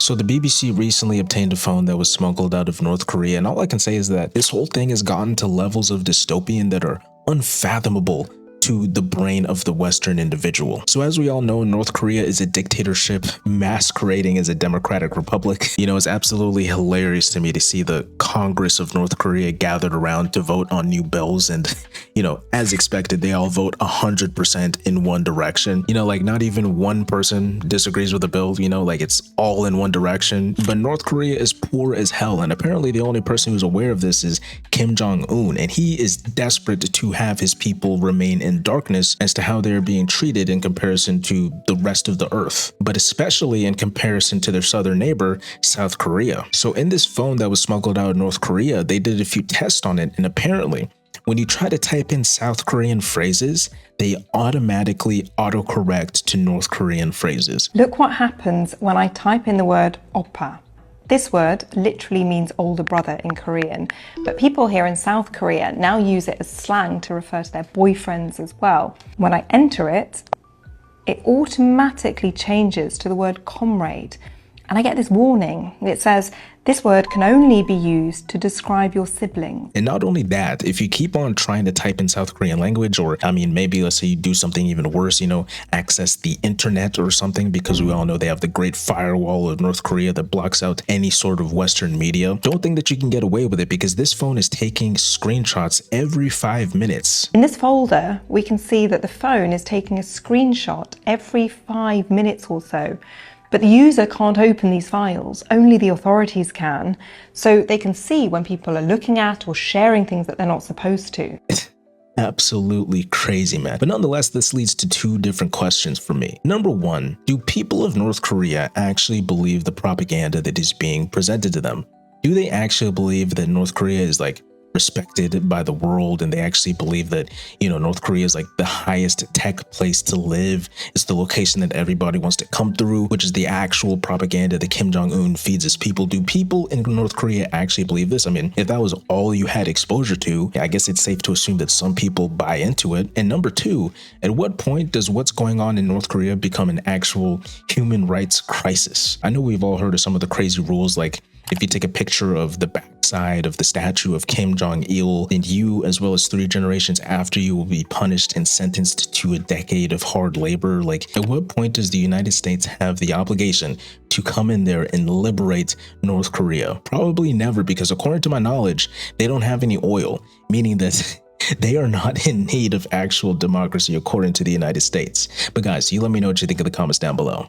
So the BBC recently obtained a phone that was smuggled out of North Korea, and all I can say is that this whole thing has gotten to levels of dystopian that are unfathomable to the brain of the Western individual. So as we all know, North Korea is a dictatorship masquerading as a democratic republic. You know, it's absolutely hilarious to me to see the Congress of North Korea gathered around to vote on new bills, and you know, as expected, they all vote 100% in one direction. You know, like not even one person disagrees with the bill, you know, like it's all in one direction. But North Korea is poor as hell, and apparently the only person who's aware of this is Kim Jong-un, and he is desperate to have his people remain in darkness as to how they're being treated in comparison to the rest of the earth, but especially in comparison to their southern neighbor, South Korea. So in this phone that was smuggled out of North Korea, they did a few tests on it, and apparently when you try to type in South Korean phrases, they automatically autocorrect to North Korean phrases. Look what happens when I type in the word oppa. This word literally means older brother in Korean, but people here in South Korea now use it as slang to refer to their boyfriends as well. When I enter it, it automatically changes to the word comrade. And I get this warning. It says, this word can only be used to describe your sibling. And not only that, if you keep on trying to type in South Korean language, or I mean, maybe let's say you do something even worse, you know, access the internet or something, because we all know they have the great firewall of North Korea that blocks out any sort of Western media. Don't think that you can get away with it, because this phone is taking screenshots every 5 minutes. In this folder, we can see that the phone is taking a screenshot every 5 minutes or so. But the user can't open these files, only the authorities can, so they can see when people are looking at or sharing things that they're not supposed to. Absolutely crazy, man. But nonetheless, this leads to two different questions for me. Number one, do people of North Korea actually believe the propaganda that is being presented to them? Do they actually believe that North Korea is like respected by the world, and they actually believe that, you know, North Korea is like the highest tech place to live? It's the location that everybody wants to come through, which is the actual propaganda that Kim Jong-un feeds his people. Do people in North Korea actually believe this? I mean, if that was all you had exposure to, I guess it's safe to assume that some people buy into it. And number two, at what point does what's going on in North Korea become an actual human rights crisis? I know we've all heard of some of the crazy rules, like if you take a picture of the backside of the statue of Kim Jong-il, then you, as well as 3 generations after you, will be punished and sentenced to a decade of hard labor. Like, at what point does the United States have the obligation to come in there and liberate North Korea? Probably never, because according to my knowledge, they don't have any oil, meaning that they are not in need of actual democracy according to the United States. But guys, you let me know what you think in the comments down below.